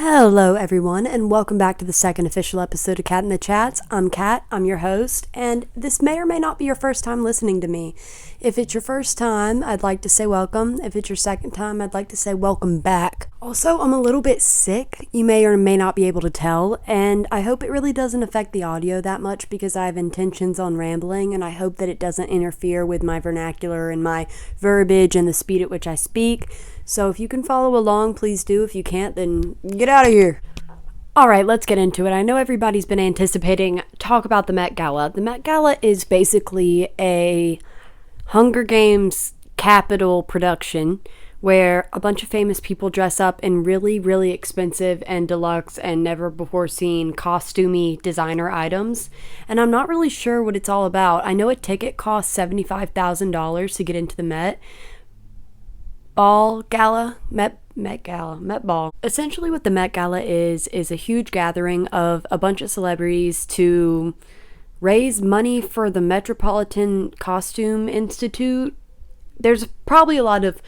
Hello everyone, and welcome back to the second official episode of Cat in the Chats. I'm Kat, I'm your host, and this may or may not be your first time listening to me. If it's your first time, I'd like to say welcome. If it's your second time, I'd like to say welcome back. Also, I'm a little bit sick, you may or may not be able to tell, and I hope it really doesn't affect the audio that much because I have intentions on rambling, and I hope that it doesn't interfere with my vernacular and my verbiage and the speed at which I speak. So if you can follow along, please do. If you can't, then get out of here. Alright, let's get into it. I know everybody's been anticipating talk about the Met Gala. The Met Gala is basically a Hunger Games capital production where a bunch of famous people dress up in really, really expensive and deluxe and never before seen costumey designer items. And I'm not really sure what it's all about. I know a ticket costs $75,000 to get into the Met Ball Gala, Met Ball. Essentially what the Met Gala is a huge gathering of a bunch of celebrities to raise money for the Metropolitan Costume Institute. There's probably a lot of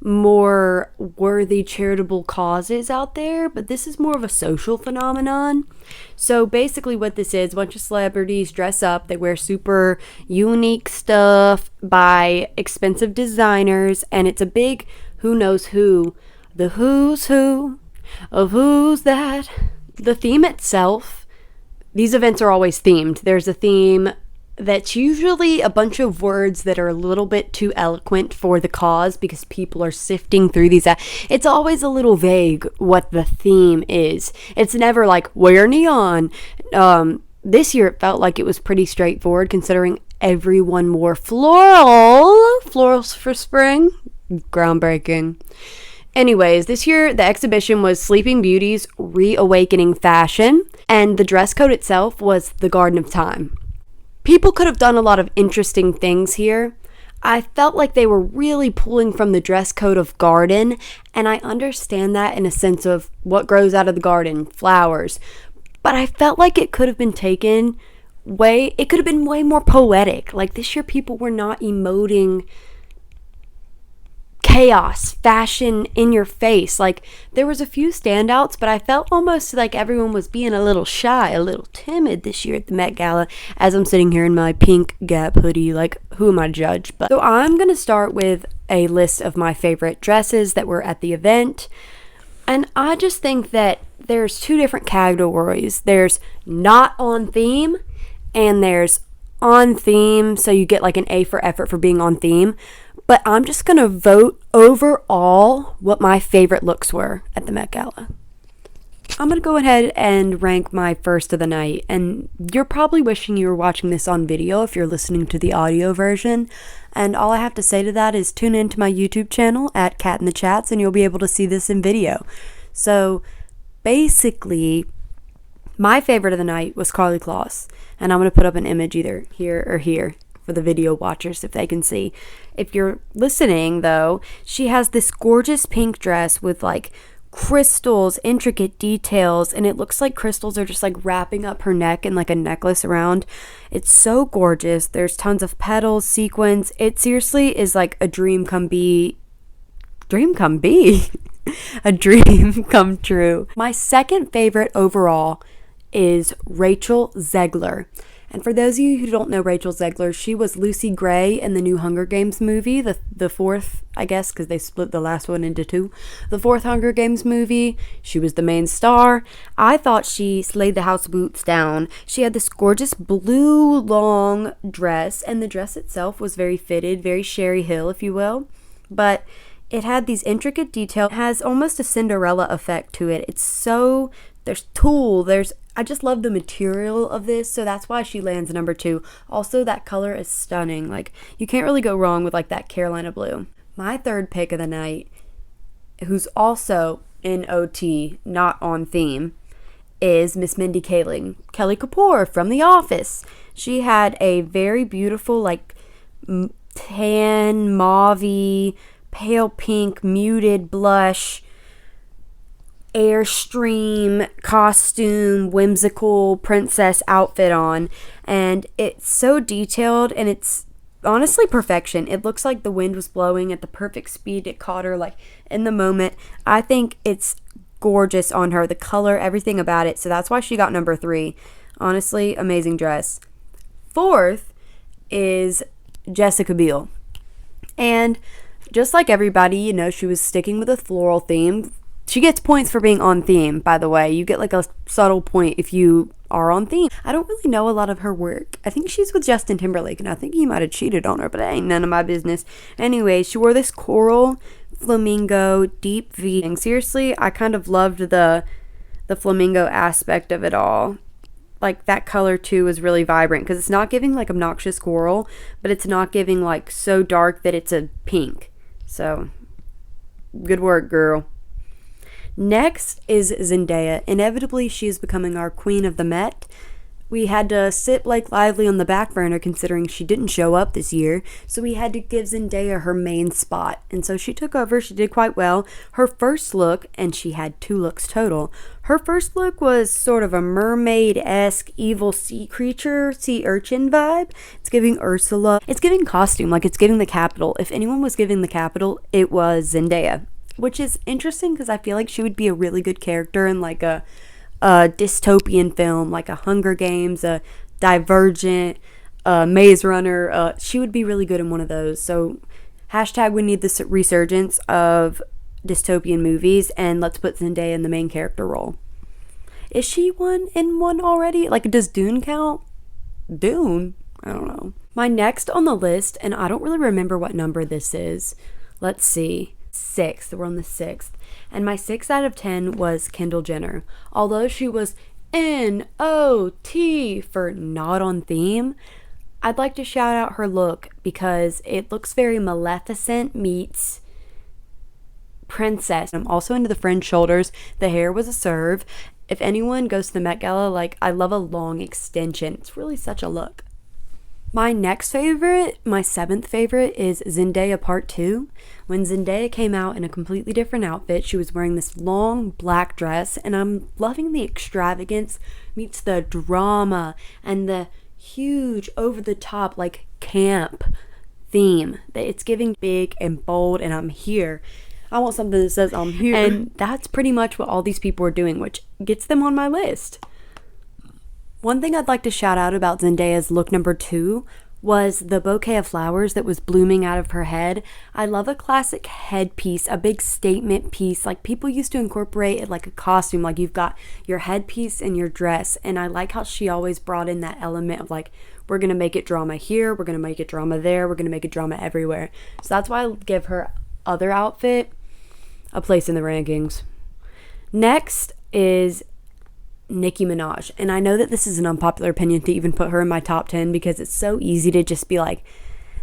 more worthy charitable causes out there, but this is more of a social phenomenon. So basically what this is, a bunch of celebrities dress up, they wear super unique stuff by expensive designers, and it's a big who knows who, the who's who of who's that. The theme itself, these events are always themed. There's a theme that's usually a bunch of words that are a little bit too eloquent for the cause because people are sifting through these. It's always a little vague what the theme is. It's never like, wear neon. This year it felt like it was pretty straightforward considering everyone wore florals for spring. Groundbreaking. Anyways, this year the exhibition was Sleeping Beauty's Reawakening Fashion, and the dress code itself was the Garden of Time. People could have done a lot of interesting things here. I felt like they were really pulling from the dress code of garden, and I understand that in a sense of what grows out of the garden, flowers. But I felt like it could have been it could have been way more poetic. Like this year people were not emoting chaos, fashion in your face. Like there was a few standouts, but I felt almost like everyone was being a little shy, a little timid this year at the Met Gala as I'm sitting here in my pink Gap hoodie. Like who am I to judge? But so I'm gonna start with a list of my favorite dresses that were at the event, and I just think that there's two different categories. There's not on theme and there's on theme, so you get like an A for effort for being on theme. But I'm just going to vote overall what my favorite looks were at the Met Gala. I'm going to go ahead and rank my first of the night. And you're probably wishing you were watching this on video if you're listening to the audio version. And all I have to say to that is tune into my YouTube channel at Cat in the Chats and you'll be able to see this in video. So basically, my favorite of the night was Karlie Kloss. And I'm going to put up an image either here or here for the video watchers if they can see. If you're listening though, she has this gorgeous pink dress with like crystals, intricate details, and it looks like crystals are just like wrapping up her neck and like a necklace around. It's so gorgeous. There's tons of petals, sequins. It seriously is like a dream come be a dream come true. My second favorite overall is Rachel Zegler. And for those of you who don't know Rachel Zegler, she was Lucy Gray in the new Hunger Games movie, the fourth, I guess, because they split the last one into two. The fourth Hunger Games movie, she was the main star. I thought she slayed the house boots down. She had this gorgeous blue long dress, and the dress itself was very fitted, very Sherry Hill, if you will. But it had these intricate details. It has almost a Cinderella effect to it. It's so, there's tulle, I just love the material of this, so that's why she lands number 2. Also, that color is stunning. Like, you can't really go wrong with, like, that Carolina blue. My third pick of the night, who's also in OT, not on theme, is Miss Mindy Kaling. Kelly Kapoor from The Office. She had a very beautiful, like, tan, mauve-y, pale pink, muted blush, Airstream costume, whimsical princess outfit on, and it's so detailed and it's honestly perfection. It looks like the wind was blowing at the perfect speed. It caught her like in the moment. I think it's gorgeous on her. The color, everything about it. So that's why she got number 3. Honestly, amazing dress. 4th is Jessica Biel. And just like everybody, you know, she was sticking with a floral theme. She gets points for being on theme, by the way. You get like a subtle point if you are on theme. I don't really know a lot of her work. I think she's with Justin Timberlake, and I think he might have cheated on her, but it ain't none of my business. Anyway, she wore this coral flamingo deep V. And seriously, I kind of loved the flamingo aspect of it all. Like, that color too is really vibrant because it's not giving like obnoxious coral, but it's not giving like so dark that it's a pink. So, good work, girl. Next is Zendaya. Inevitably, she is becoming our queen of the Met. We had to sit Blake Lively on the back burner considering she didn't show up this year, so we had to give Zendaya her main spot. And so she took over. She did quite well. Her first look, and she had 2 looks total. Her first look was sort of a mermaid-esque evil sea creature, sea urchin vibe. It's giving Ursula. It's giving costume, like it's giving the Capitol. If anyone was giving the Capitol, it was Zendaya. Which is interesting because I feel like she would be a really good character in like a dystopian film, like a Hunger Games, a Divergent, a Maze Runner. She would be really good in one of those. So hashtag we need this resurgence of dystopian movies, and let's put Zendaya in the main character role. Is she one already? Like, does Dune count? Dune? I don't know. My next on the list, and I don't really remember what number this is. Let's see. 6th. We're on the 6th. And my 6 out of 10 was Kendall Jenner. Although she was N-O-T for not on theme, I'd like to shout out her look because it looks very Maleficent meets princess. I'm also into the fringe shoulders. The hair was a serve. If anyone goes to the Met Gala, like, I love a long extension. It's really such a look. My next favorite, my 7th favorite, is Zendaya Part 2. When Zendaya came out in a completely different outfit, she was wearing this long black dress, and I'm loving the extravagance meets the drama and the huge over-the-top, like, camp theme. It's giving big and bold, and I'm here. I want something that says I'm here. And that's pretty much what all these people are doing, which gets them on my list. One thing I'd like to shout out about Zendaya's look number 2 was the bouquet of flowers that was blooming out of her head. I love a classic headpiece, a big statement piece. Like, people used to incorporate it like a costume, like you've got your headpiece and your dress. And I like how she always brought in that element of like, we're going to make it drama here, we're going to make it drama there, we're going to make it drama everywhere. So that's why I give her other outfit a place in the rankings. Next is Nicki Minaj. And I know that this is an unpopular opinion to even put her in my top 10 because it's so easy to just be like,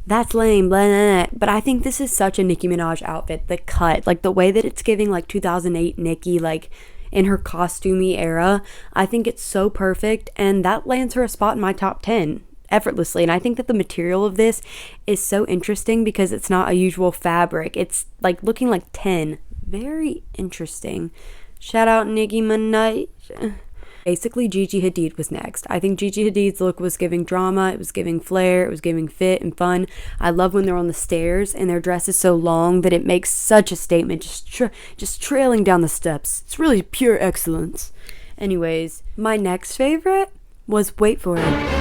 that's lame, blah, blah, blah. But I think this is such a Nicki Minaj outfit. The cut, like the way that it's giving like 2008 Nicki, like in her costumey era, I think it's so perfect, and that lands her a spot in my top 10 effortlessly. And I think that the material of this is so interesting because it's not a usual fabric. It's like looking like 10. Very interesting. Shout out Nicki Minaj. Basically, Gigi Hadid was next. I think Gigi Hadid's look was giving drama, it was giving flair, it was giving fit and fun. I love when they're on the stairs and their dress is so long that it makes such a statement, just trailing down the steps. It's really pure excellence. Anyways, my next favorite was, wait for it,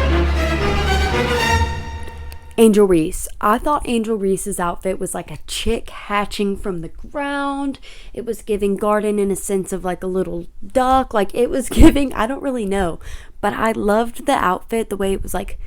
Angel Reese. I thought Angel Reese's outfit was like a chick hatching from the ground. It was giving garden in a sense of like a little duck. Like, it was giving, I don't really know. But I loved the outfit, the way it was like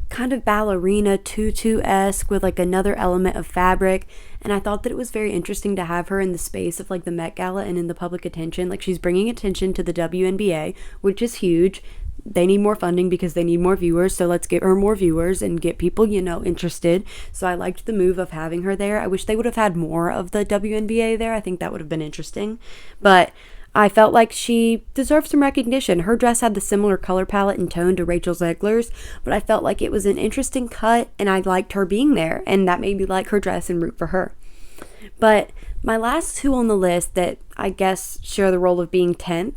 kind of ballerina tutu-esque with like another element of fabric. And I thought that it was very interesting to have her in the space of like the Met Gala and in the public attention. Like, she's bringing attention to the WNBA, which is huge. They need more funding because they need more viewers, so let's get her more viewers and get people, you know, interested. So I liked the move of having her there. I wish they would have had more of the WNBA there. I think that would have been interesting. But I felt like she deserved some recognition. Her dress had the similar color palette and tone to Rachel Zegler's, but I felt like it was an interesting cut, and I liked her being there, and that made me like her dress and root for her. But my last 2 on the list that I guess share the role of being 10th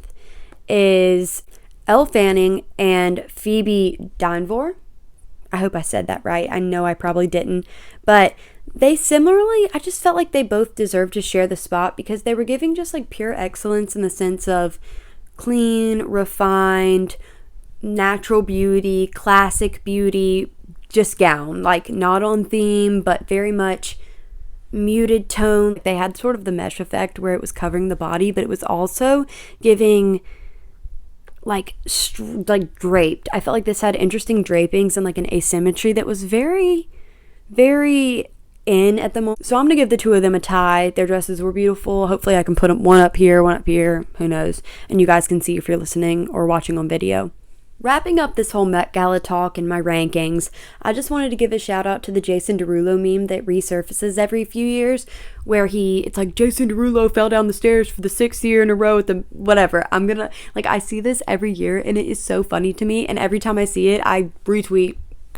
is Elle Fanning and Phoebe Dynevor. I hope I said that right. I know I probably didn't. But they similarly, I just felt like they both deserved to share the spot because they were giving just like pure excellence in the sense of clean, refined, natural beauty, classic beauty, just gown. Like not on theme, but very much muted tone. They had sort of the mesh effect where it was covering the body, but it was also giving like draped. I felt like this had interesting drapings and like an asymmetry that was very, very in at the moment. So I'm gonna give the two of them a tie. Their dresses were beautiful. Hopefully I can put one up here, one up here, who knows, and you guys can see if you're listening or watching on video. Wrapping up this whole Met Gala talk and my rankings, I just wanted to give a shout out to the Jason Derulo meme that resurfaces every few years, where it's like Jason Derulo fell down the stairs for the 6th year in a row at the whatever. I see this every year and it is so funny to me, and every time I see it, I retweet,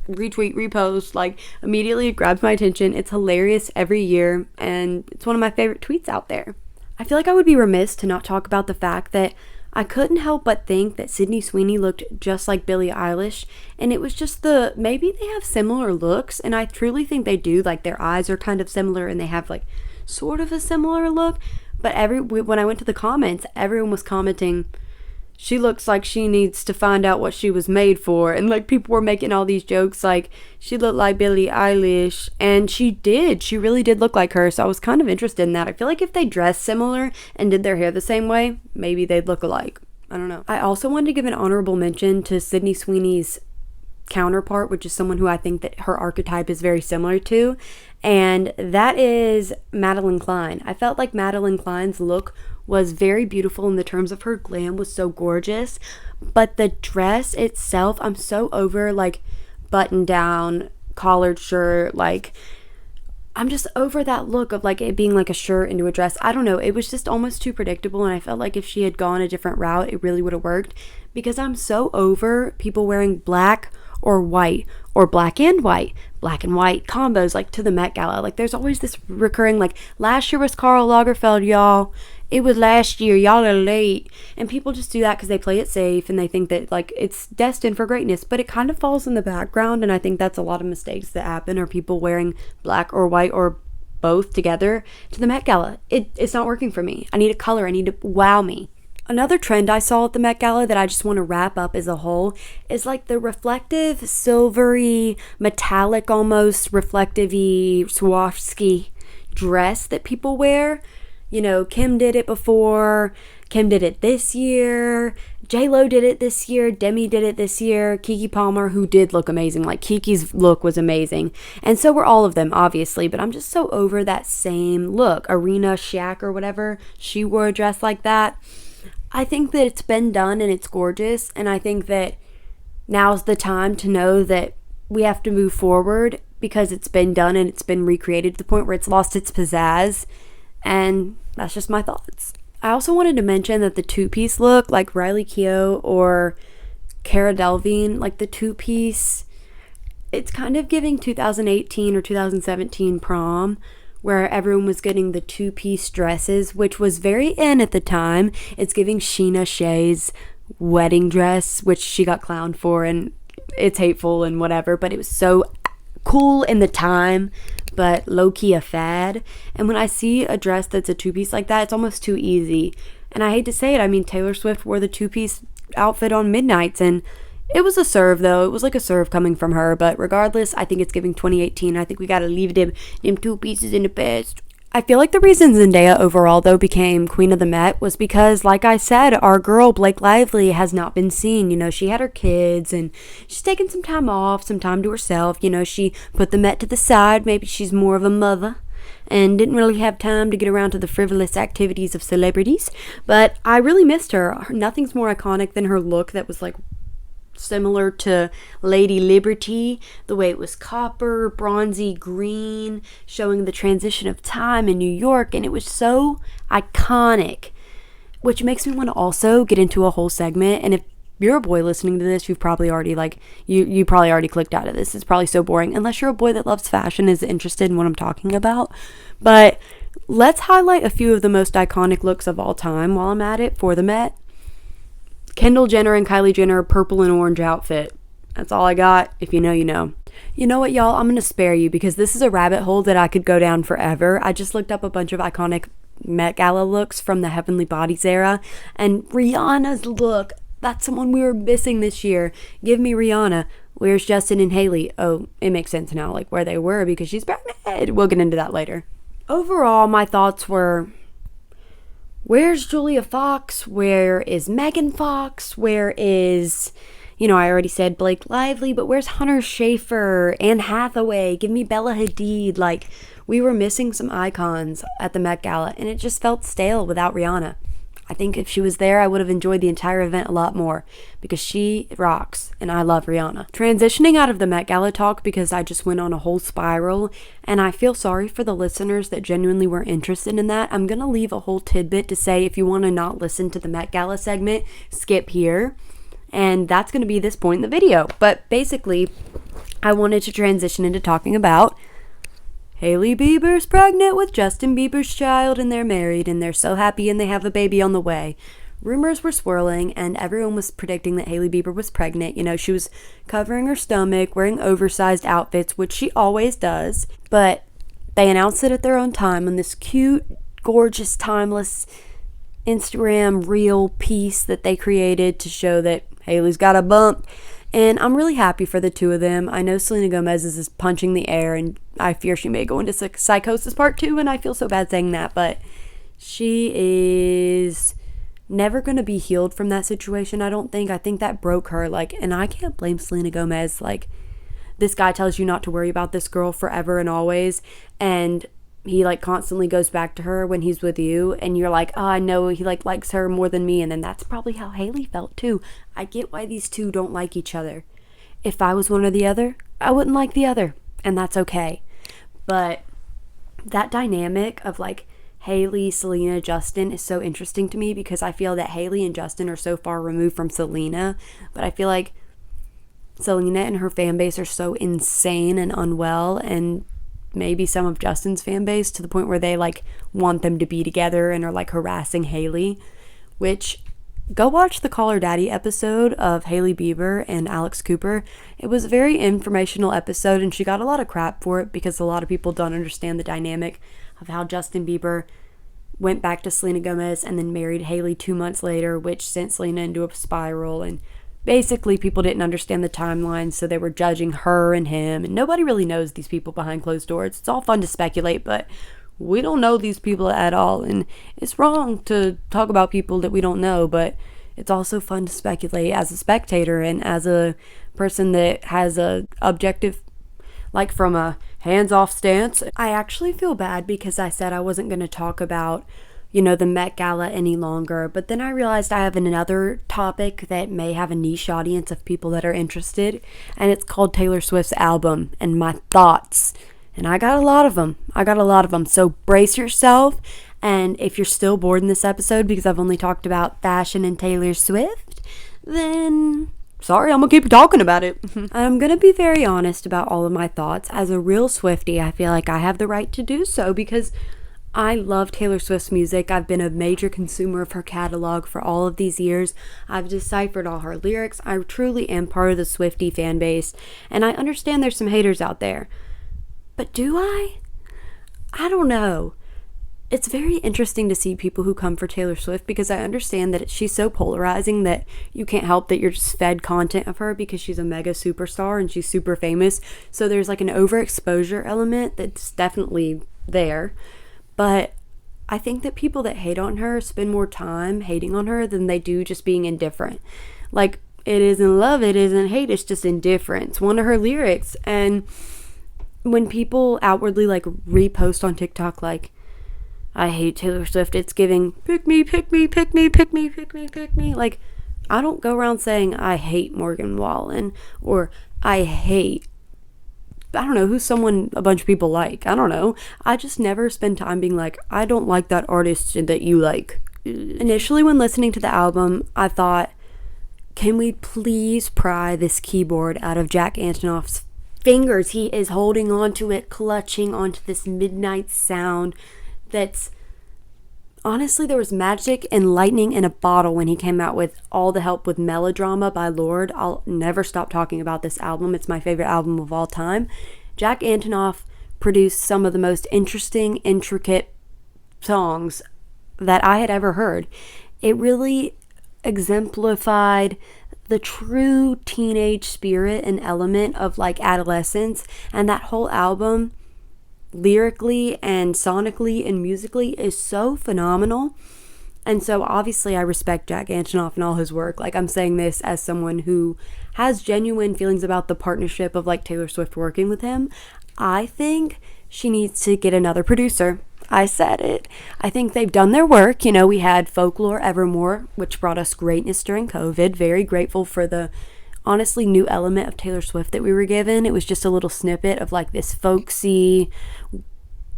repost, like immediately it grabs my attention. It's hilarious every year and it's one of my favorite tweets out there. I feel like I would be remiss to not talk about the fact that I couldn't help but think that Sydney Sweeney looked just like Billie Eilish, and it was just maybe they have similar looks, and I truly think they do. Like their eyes are kind of similar and they have like sort of a similar look, but when I went to the comments, everyone was commenting, she looks like she needs to find out what she was made for, and like people were making all these jokes like she looked like Billie Eilish, and she really did look like her. So I was kind of interested in that. I feel like if they dressed similar and did their hair the same way, maybe they'd look alike. I don't know. I also wanted to give an honorable mention to Sydney Sweeney's counterpart, which is someone who I think that her archetype is very similar to, and that is Madeline Klein. I felt like Madeline Klein's look was very beautiful in the terms of her glam was so gorgeous, but the dress itself, I'm so over like button down collared shirt. Like I'm just over that look of like it being like a shirt into a dress. I don't know, it was just almost too predictable, and I felt like if she had gone a different route it really would have worked, because I'm so over people wearing black or white or black and white combos like to the Met Gala. Like there's always this recurring, like last year was Karl Lagerfeld, y'all. It was last year, y'all are late. And people just do that because they play it safe and they think that like it's destined for greatness, but it kind of falls in the background. And I think that's a lot of mistakes that happen, are people wearing black or white or both together to the Met Gala. It's not working for me. I need a color. I need to wow me. Another trend I saw at the Met Gala that I just want to wrap up as a whole is like the reflective, silvery, metallic, almost reflective-y Swarovski dress that people wear. You know, Kim did it before, Kim did it this year, J-Lo did it this year, Demi did it this year, Keke Palmer, who did look amazing. Like Keke's look was amazing, and so were all of them, obviously, but I'm just so over that same look. Arena Shaq or whatever, she wore a dress like that. I think that it's been done and it's gorgeous, and I think that now's the time to know that we have to move forward because it's been done and it's been recreated to the point where it's lost its pizzazz, and that's just my thoughts. I also wanted to mention that the two-piece look, like Riley Keough or Cara Delevingne, like the two-piece, it's kind of giving 2018 or 2017 prom, where everyone was getting the two-piece dresses, which was very in at the time. It's giving Sheena Shea's wedding dress, which she got clowned for, and it's hateful and whatever, but it was so cool in the time, but low-key a fad. And when I see a dress that's a two-piece like that, it's almost too easy. And I hate to say it, I mean, Taylor Swift wore the two-piece outfit on Midnights, and it was a serve, though. It was like a serve coming from her. But regardless, I think it's giving 2018. I think we gotta leave them two pieces in the past. I feel like the reason Zendaya overall, though, became Queen of the Met was because, like I said, our girl Blake Lively has not been seen. You know, she had her kids and she's taken some time off, some time to herself. You know, she put the Met to the side. Maybe she's more of a mother and didn't really have time to get around to the frivolous activities of celebrities. But I really missed her. Nothing's more iconic than her look that was like similar to Lady Liberty, the way it was copper, bronzy green, showing the transition of time in New York, and it was so iconic, which makes me want to also get into a whole segment. And if you're a boy listening to this, you've probably already you probably already clicked out of this. It's probably so boring, unless you're a boy that loves fashion, is interested in what I'm talking about. But let's highlight a few of the most iconic looks of all time while I'm at it for the Met. Kendall Jenner and Kylie Jenner, purple and orange outfit. That's all I got. If you know, you know. You know what, y'all? I'm going to spare you because this is a rabbit hole that I could go down forever. I just looked up a bunch of iconic Met Gala looks from the Heavenly Bodies era, and Rihanna's look, that's someone we were missing this year. Give me Rihanna. Where's Justin and Haley? Oh, it makes sense now, like where they were because she's pregnant. We'll get into that later. Overall, my thoughts were, where's Julia Fox? Where is Megan Fox? Where is, I already said Blake Lively, but where's Hunter Schafer, Anne Hathaway? Give me Bella Hadid. Like, we were missing some icons at the Met Gala, and it just felt stale without Rihanna. I think if she was there, I would have enjoyed the entire event a lot more because she rocks, and I love Rihanna. Transitioning out of the Met Gala talk because I just went on a whole spiral, and I feel sorry for the listeners that genuinely were interested in that. I'm going to leave a whole tidbit to say if you want to not listen to the Met Gala segment, skip here. And that's going to be this point in the video. But basically, I wanted to transition into talking about Hailey Bieber's pregnant with Justin Bieber's child, and they're married, and they're so happy, and they have a baby on the way. Rumors were swirling, and everyone was predicting that Hailey Bieber was pregnant. She was covering her stomach, wearing oversized outfits, which she always does. But they announced it at their own time on this cute, gorgeous, timeless Instagram reel piece that they created to show that Hailey's got a bump. And I'm really happy for the two of them. I know Selena Gomez is punching the air, and I fear she may go into psychosis part 2, and I feel so bad saying that, but she is never going to be healed from that situation, I don't think. I think that broke her, and I can't blame Selena Gomez. This guy tells you not to worry about this girl forever and always, and he constantly goes back to her when he's with you, and you're like, oh, I know he likes her more than me. And then that's probably how Hailey felt too. I get why these two don't like each other. If I was one or the other, I wouldn't like the other, and that's okay. But that dynamic of Hailey, Selena, Justin is so interesting to me because I feel that Hailey and Justin are so far removed from Selena, but I feel like Selena and her fan base are so insane and unwell, and maybe some of Justin's fan base to the point where they want them to be together and are harassing Hailey, which go watch the Call Her Daddy episode of Hailey Bieber and Alex Cooper. It was a very informational episode, and she got a lot of crap for it because a lot of people don't understand the dynamic of how Justin Bieber went back to Selena Gomez and then married Hailey 2 months later, which sent Selena into a spiral. And basically, people didn't understand the timeline, so they were judging her and him, and nobody really knows these people behind closed doors. It's all fun to speculate, but we don't know these people at all, and it's wrong to talk about people that we don't know, but it's also fun to speculate as a spectator and as a person that has a objective, from a hands-off stance. I actually feel bad because I said I wasn't going to talk about the Met Gala any longer. But then I realized I have another topic that may have a niche audience of people that are interested, and it's called Taylor Swift's album and my thoughts. And I got a lot of them. So brace yourself. And if you're still bored in this episode because I've only talked about fashion and Taylor Swift, then sorry, I'm going to keep talking about it. I'm going to be very honest about all of my thoughts. As a real Swiftie, I feel like I have the right to do so because I love Taylor Swift's music. I've been a major consumer of her catalog for all of these years. I've deciphered all her lyrics. I truly am part of the Swiftie fan base, and I understand there's some haters out there. But do I? I don't know. It's very interesting to see people who come for Taylor Swift because I understand that she's so polarizing that you can't help that you're just fed content of her because she's a mega superstar and she's super famous. So there's an overexposure element that's definitely there. But I think that people that hate on her spend more time hating on her than they do just being indifferent. It isn't love, it isn't hate, it's just indifference. One of her lyrics. And when people outwardly repost on TikTok I hate Taylor Swift, it's giving pick me, pick me, pick me, pick me, pick me, pick me. I don't go around saying I hate Morgan Wallen or I hate, I don't know, who's someone a bunch of people like. I don't know. I just never spend time being I don't like that artist that you like. Initially, when listening to the album, I thought, can we please pry this keyboard out of Jack Antonoff's fingers? He is holding on to it, clutching onto this midnight sound that's honestly, there was magic and lightning in a bottle when he came out with All the Help with Melodrama by Lorde. I'll never stop talking about this album. It's my favorite album of all time. Jack Antonoff produced some of the most interesting, intricate songs that I had ever heard. It really exemplified the true teenage spirit and element of like adolescence, and that whole album lyrically and sonically and musically is so phenomenal. And so obviously I respect Jack Antonoff and all his work. Like, I'm saying this as someone who has genuine feelings about the partnership of like Taylor Swift working with him. I think she needs to get another producer. I said it. I think they've done their work. You know, we had Folklore Evermore, which brought us greatness during COVID. Very grateful for the honestly new element of Taylor Swift that we were given. It was just a little snippet of like this folksy,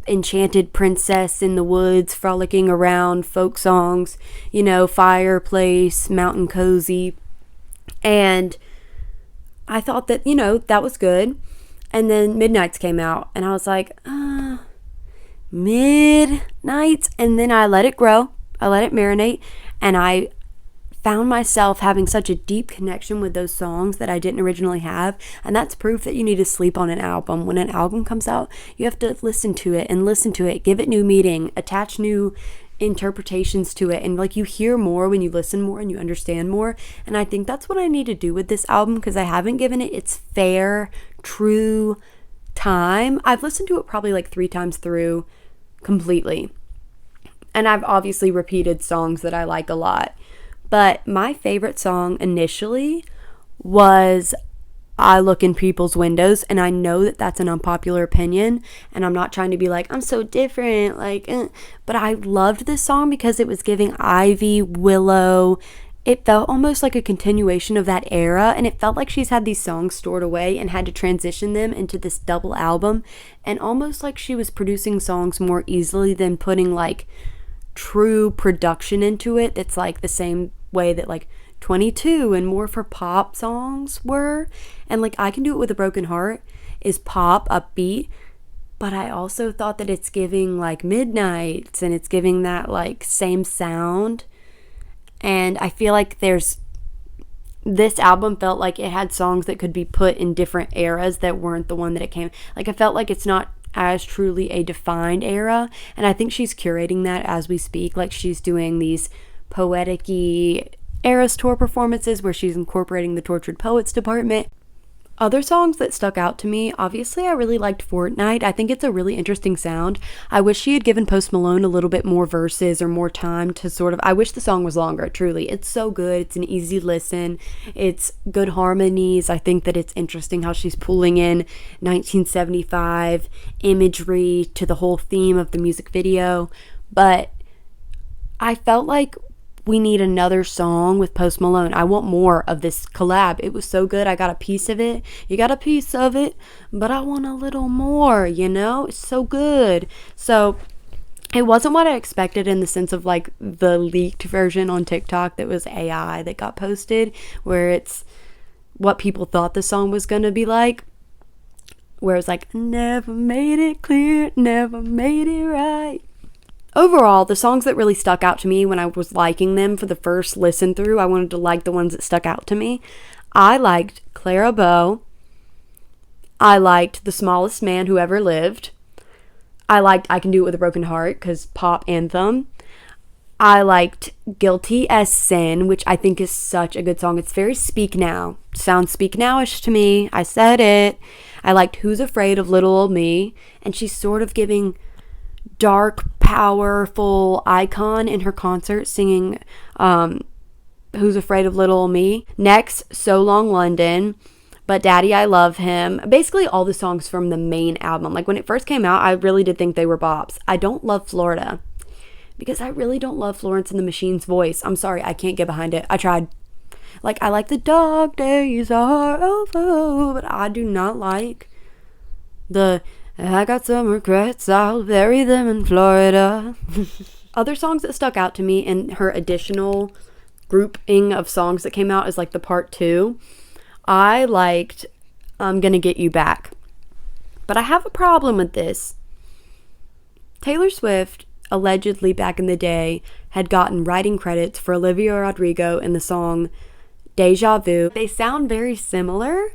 enchanted princess in the woods frolicking around, folk songs, you know, fireplace, mountain cozy. And I thought that, you know, that was good. And then Midnights came out, and I was like, Midnights. And then I let it grow. I let it marinate. And I found myself having such a deep connection with those songs that I didn't originally have. And that's proof that you need to sleep on an album. When an album comes out, you have to listen to it and listen to it, give it new meaning, attach new interpretations to it, and like you hear more when you listen more and you understand more. And I think that's what I need to do with this album, because I haven't given it its fair, true time. I've listened to it probably like 3 times through completely, and I've obviously repeated songs that I like a lot, but my favorite song initially was I Look in People's Windows. And I know that that's an unpopular opinion, and I'm not trying to be like, I'm so different, like, but I loved this song because it was giving Ivy, Willow. It felt almost like a continuation of that era, and it felt like she's had these songs stored away and had to transition them into this double album, and almost like she was producing songs more easily than putting like true production into it. It's like the same way that like 22 and More for Pop songs were. And like I Can Do It With a Broken Heart is pop, upbeat, but I also thought that it's giving like Midnights, and it's giving that like same sound. And I feel like this album felt like it had songs that could be put in different eras that weren't the one that it came. Like I felt like it's not as truly a defined era, and I think she's curating that as we speak. Like she's doing these poetic-y Eras Tour performances where she's incorporating the Tortured Poets department. Other songs that stuck out to me, obviously I really liked Fortnite. I think it's a really interesting sound. I wish she had given Post Malone a little bit more verses or more time to sort of, I wish the song was longer, truly. It's so good. It's an easy listen. It's good harmonies. I think that it's interesting how she's pulling in 1975 imagery to the whole theme of the music video. But I felt like we need another song with Post Malone. I want more of this collab. It was so good. I got a piece of it. You got a piece of it, but I want a little more, you know? It's so good. So it wasn't what I expected in the sense of like the leaked version on TikTok that was AI that got posted, where it's what people thought the song was going to be like, where it's like, never made it clear, never made it right. Overall, the songs that really stuck out to me when I was liking them for the first listen through, I wanted to like the ones that stuck out to me. I liked Clara Bow. I liked The Smallest Man Who Ever Lived. I liked I Can Do It With a Broken Heart because pop anthem. I liked Guilty as Sin, which I think is such a good song. It's very Speak Now. Sounds Speak Nowish to me. I said it. I liked Who's Afraid of Little Old Me, and she's sort of giving dark, powerful icon in her concert singing Who's Afraid of Little Old Me. Next, So Long London, But Daddy I Love Him. Basically all the songs from the main album. Like when it first came out, I really did think they were bops. I don't love Florida because I really don't love Florence and the Machine's voice. I'm sorry, I can't get behind it. I tried. Like I like the dog days are over, but I do not like the I got some regrets, I'll bury them in Florida. Other songs that stuck out to me in her additional grouping of songs that came out is like the part 2. I liked I'm Gonna Get You Back. But I have a problem with this. Taylor Swift, allegedly back in the day had gotten writing credits for Olivia Rodrigo in the song Deja Vu. They sound very similar,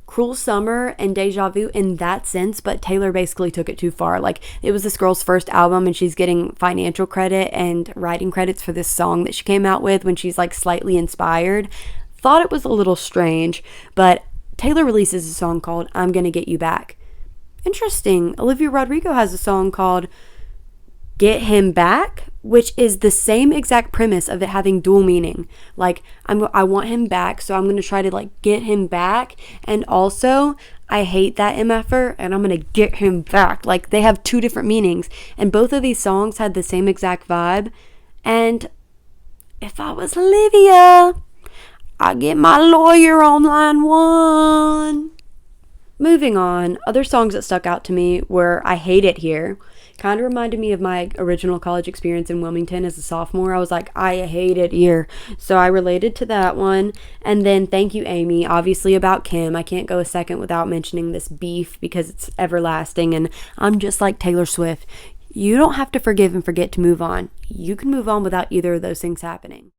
Cruel Summer and Deja Vu in that sense, but Taylor basically took it too far. Like, it was this girl's first album and she's getting financial credit and writing credits for this song that she came out with when she's like slightly inspired. Thought it was a little strange, but Taylor releases a song called I'm Gonna Get You Back. Interesting. Olivia Rodrigo has a song called Get Him Back, which is the same exact premise of it having dual meaning. Like, I want him back, so I'm going to try to like get him back, and also I hate that MFer and I'm going to get him back. Like, they have two different meanings, and both of these songs had the same exact vibe. And if I was Olivia, I'd get my lawyer on line one. Moving on, other songs that stuck out to me were I Hate It Here. Kind of reminded me of my original college experience in Wilmington as a sophomore. I was like, I hate it here. So I related to that one. And then Thank You, Amy, obviously about Kim. I can't go a second without mentioning this beef because it's everlasting. And I'm just like Taylor Swift. You don't have to forgive and forget to move on. You can move on without either of those things happening.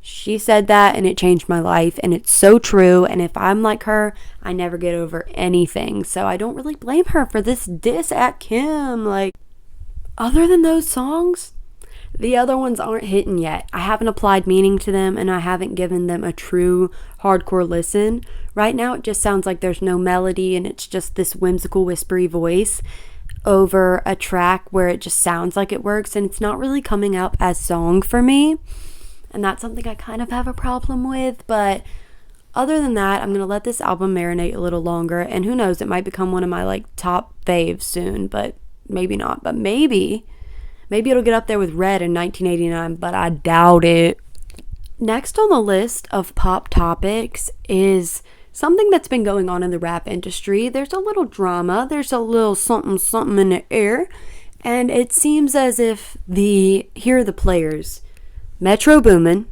She said that and it changed my life, and it's so true. And if I'm like her, I never get over anything. So I don't really blame her for this diss at Kim. Like, other than those songs, the other ones aren't hitting yet. I haven't applied meaning to them and I haven't given them a true hardcore listen. Right now it just sounds like there's no melody and it's just this whimsical whispery voice over a track where it just sounds like it works, and it's not really coming up as song for me. And that's something I kind of have a problem with. But other than that, I'm going to let this album marinate a little longer. And who knows, it might become one of my like top faves soon. But maybe not. But maybe it'll get up there with Red in 1989. But I doubt it. Next on the list of pop topics is something that's been going on in the rap industry. There's a little drama. There's a little something in the air. And it seems as if here are the players. Metro Boomin,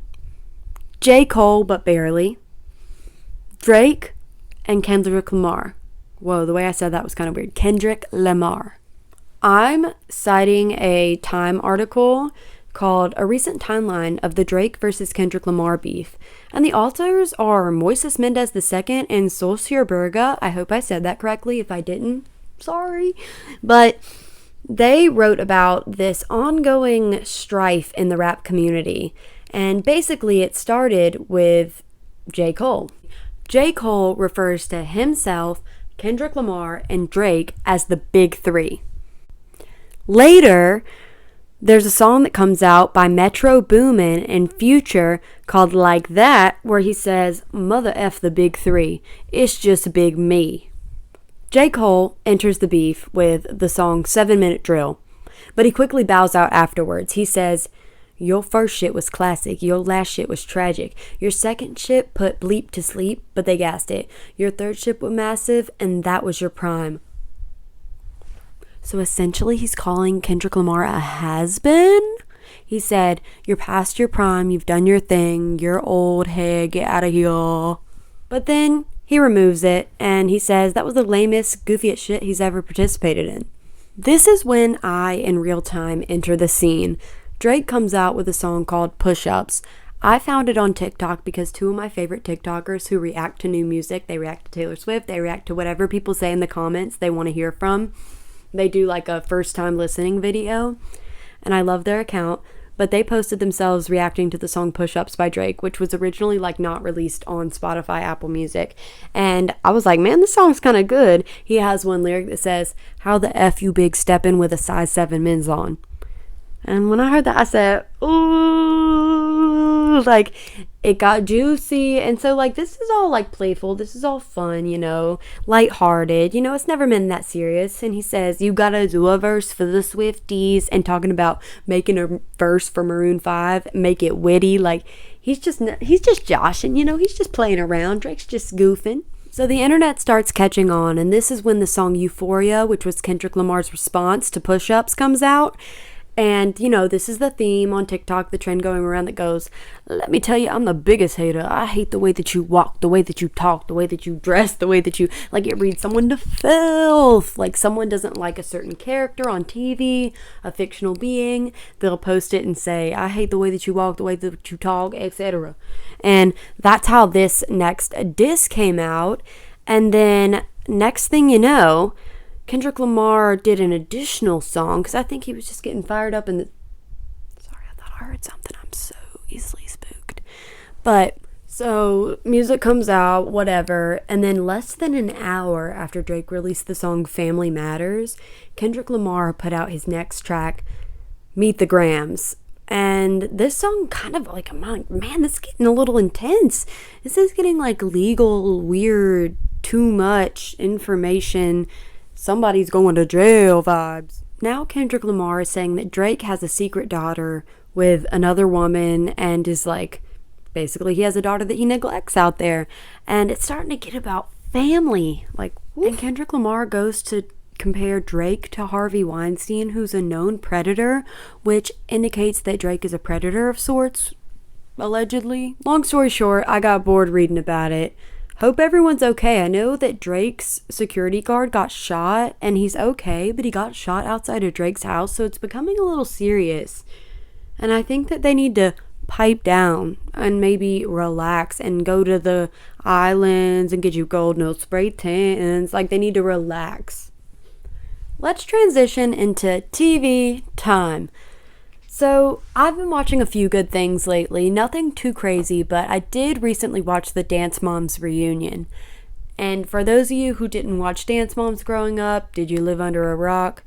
J. Cole, but barely, Drake, and Kendrick Lamar. Whoa, the way I said that was kind of weird. Kendrick Lamar. I'm citing a Time article called A Recent Timeline of the Drake versus Kendrick Lamar Beef. And the authors are Moises Mendez II and Solskjaer Berga. I hope I said that correctly. If I didn't, sorry. But they wrote about this ongoing strife in the rap community. And basically it started with J. Cole. J. Cole refers to himself, Kendrick Lamar, and Drake as the big three. Later, there's a song that comes out by Metro Boomin and Future called Like That, where he says, "Mother F the big three, it's just big me." J. Cole enters the beef with the song 7 Minute Drill, but he quickly bows out afterwards. He says, "Your first shit was classic, your last shit was tragic. Your second shit put Bleep to sleep, but they gassed it. Your third shit was massive, and that was your prime." So essentially he's calling Kendrick Lamar a has-been. He said, "You're past your prime, you've done your thing, you're old, hey, get out of here." But then he removes it, and he says that was the lamest, goofiest shit he's ever participated in. This is when I, in real time, enter the scene. Drake comes out with a song called Push-Ups. I found it on TikTok because two of my favorite TikTokers who react to new music, they react to Taylor Swift, they react to whatever people say in the comments they want to hear from. They do like a first time listening video, and I love their account. But they posted themselves reacting to the song Push-Ups by Drake, which was originally like not released on Spotify, Apple Music. And I was like, man, this song's kind of good. He has one lyric that says, "How the F you big steppin' with a size 7 men's on?" And when I heard that, I said, ooh, like it got juicy. And so like, this is all like playful. This is all fun, you know, lighthearted, you know, it's never been that serious. And he says, "You gotta do a verse for the Swifties," and talking about making a verse for Maroon 5, make it witty. Like he's just joshing, you know, he's just playing around. Drake's just goofing. So the internet starts catching on, and this is when the song Euphoria, which was Kendrick Lamar's response to Push-Ups, comes out. And, you know, this is the theme on TikTok, the trend going around that goes, let me tell you, I'm the biggest hater. I hate the way that you walk, the way that you talk, the way that you dress, the way that you, like, it reads someone to filth. Like, someone doesn't like a certain character on TV, a fictional being. They'll post it and say, I hate the way that you walk, the way that you talk, etc. And that's how this next diss came out. And then, next thing you know, Kendrick Lamar did an additional song because I think he was just getting fired up sorry, I thought I heard something. I'm so easily spooked. But so music comes out, whatever, and then less than an hour after Drake released the song Family Matters, Kendrick Lamar put out his next track, Meet the Grams. And this song kind of like, I'm like, man, this is getting a little intense. This is getting like legal, weird, too much information, somebody's going to jail vibes. Now Kendrick Lamar is saying that Drake has a secret daughter with another woman and is like, basically he has a daughter that he neglects out there. And it's starting to get about family. Like, and Kendrick Lamar goes to compare Drake to Harvey Weinstein, who's a known predator, which indicates that Drake is a predator of sorts, allegedly. Long story short, I got bored reading about it. Hope everyone's okay. I know that Drake's security guard got shot and he's okay, but he got shot outside of Drake's house, so it's becoming a little serious. And I think that they need to pipe down and maybe relax and go to the islands and get you gold no spray tans. Like, they need to relax. Let's transition into TV time. So, I've been watching a few good things lately, nothing too crazy, but I did recently watch the Dance Moms reunion. And for those of you who didn't watch Dance Moms growing up, did you live under a rock?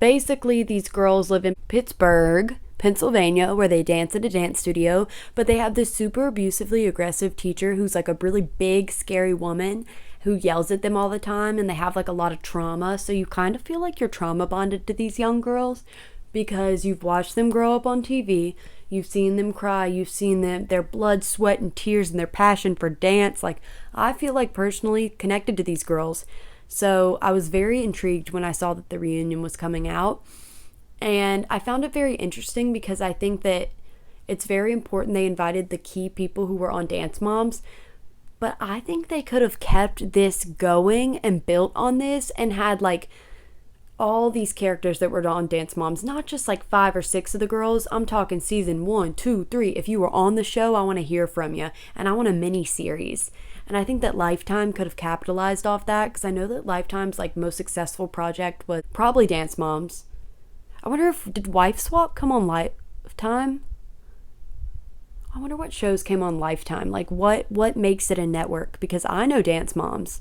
Basically, these girls live in Pittsburgh, Pennsylvania, where they dance at a dance studio, but they have this super abusively aggressive teacher who's like a really big, scary woman who yells at them all the time, and they have like a lot of trauma, so you kind of feel like you're trauma bonded to these young girls, because you've watched them grow up on TV, you've seen them cry, you've seen their blood, sweat, and tears and their passion for dance. Like, I feel like personally connected to these girls. So I was very intrigued when I saw that the reunion was coming out. And I found it very interesting because I think that it's very important they invited the key people who were on Dance Moms. But I think they could have kept this going and built on this and had like all these characters that were on Dance Moms, not just like 5 or 6 of the girls. I'm talking season 1, 2, 3. If you were on the show, I want to hear from you, and I want a mini series. And I think that Lifetime could have capitalized off that, because I know that Lifetime's like most successful project was probably Dance Moms. I wonder if, did Wife Swap come on Lifetime? I wonder what shows came on Lifetime. Like, what makes it a network? Because I know Dance Moms,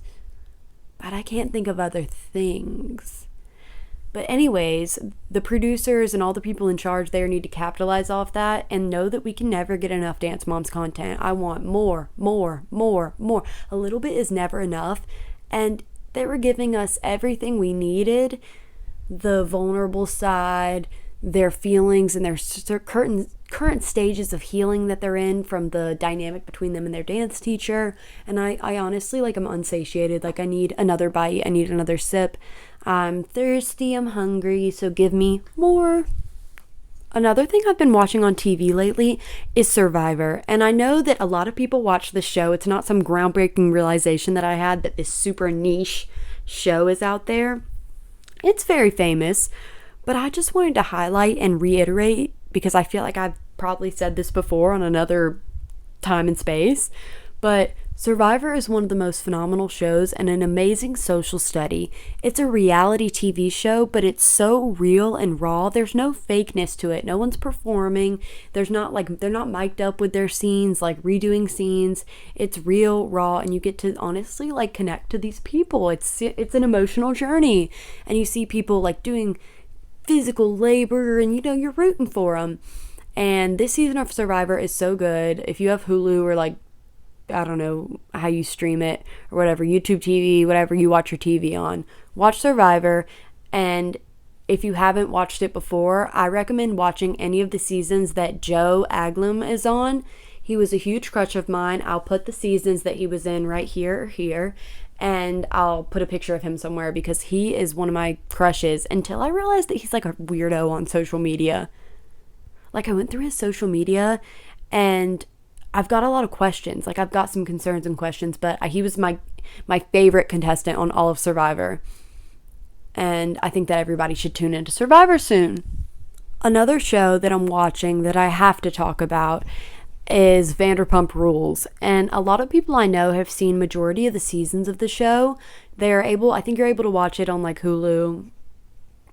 but I can't think of other things. But anyways, the producers and all the people in charge there need to capitalize off that and know that we can never get enough Dance Moms content. I want more, more, more, more. A little bit is never enough. And they were giving us everything we needed. The vulnerable side, their feelings, and their current stages of healing that they're in from the dynamic between them and their dance teacher. And I honestly, like, I'm unsatiated. Like, I need another bite. I need another sip. I'm thirsty, I'm hungry, so give me more. Another thing I've been watching on TV lately is Survivor. And I know that a lot of people watch this show. It's not some groundbreaking realization that I had that this super niche show is out there. It's very famous, but I just wanted to highlight and reiterate, because I feel like I've probably said this before on another time and space, but Survivor is one of the most phenomenal shows and an amazing social study. It's a reality TV show, but it's so real and raw. There's no fakeness to it. No one's performing. There's not like, they're not mic'd up with their scenes, like redoing scenes. It's real, raw, and you get to honestly like connect to these people. It's an emotional journey, and you see people like doing physical labor, and you know, you're rooting for them. And this season of Survivor is so good. If you have Hulu or like, I don't know how you stream it or whatever, YouTube TV, whatever you watch your TV on, watch Survivor. And if you haven't watched it before, I recommend watching any of the seasons that Joe Aglam is on. He was a huge crush of mine. I'll put the seasons that he was in right here or here, and I'll put a picture of him somewhere because he is one of my crushes until I realized that he's like a weirdo on social media. Like, I went through his social media and I've got a lot of questions. Like, I've got some concerns and questions, but he was my favorite contestant on all of Survivor. And I think that everybody should tune into Survivor soon. Another show that I'm watching that I have to talk about is Vanderpump Rules. And a lot of people I know have seen majority of the seasons of the show. I think you're able to watch it on like Hulu.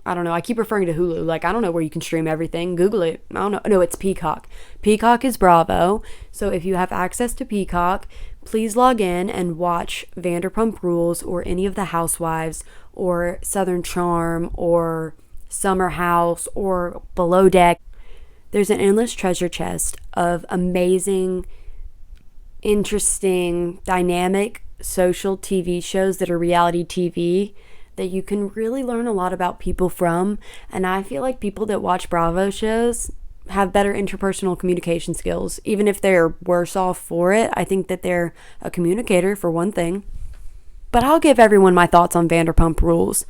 I don't know. I keep referring to Hulu. Like, I don't know where you can stream everything. Google it. I don't know. No, it's Peacock. Peacock is Bravo. So if you have access to Peacock, please log in and watch Vanderpump Rules or any of the Housewives or Southern Charm or Summer House or Below Deck. There's an endless treasure chest of amazing, interesting, dynamic social TV shows that are reality TV that you can really learn a lot about people from. And I feel like people that watch Bravo shows have better interpersonal communication skills. Even if they're worse off for it, I think that they're a communicator for one thing. But I'll give everyone my thoughts on Vanderpump Rules.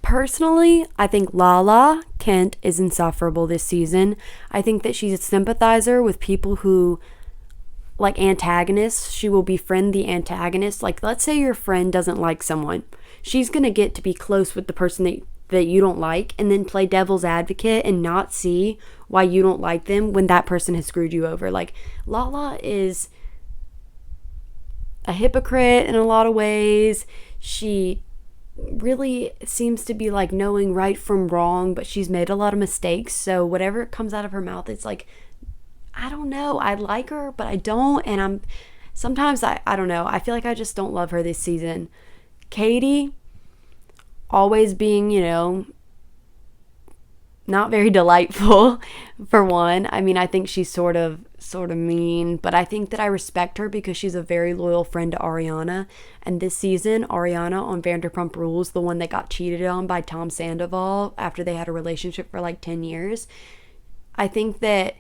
Personally, I think Lala Kent is insufferable this season. I think that she's a sympathizer with people who, like antagonists. She will befriend the antagonist. Like, let's say your friend doesn't like someone. She's going to get to be close with the person that you don't like and then play devil's advocate and not see why you don't like them when that person has screwed you over. Like, Lala is a hypocrite in a lot of ways. She really seems to be like knowing right from wrong, but she's made a lot of mistakes. So whatever comes out of her mouth, it's like, I don't know. I like her, but I don't. And sometimes I don't know. I feel like I just don't love her this season. Katie, always being, not very delightful, for one. I mean, I think she's sort of mean, but I think that I respect her because she's a very loyal friend to Ariana. And this season, Ariana on Vanderpump Rules, the one that got cheated on by Tom Sandoval after they had a relationship for like 10 years, I think that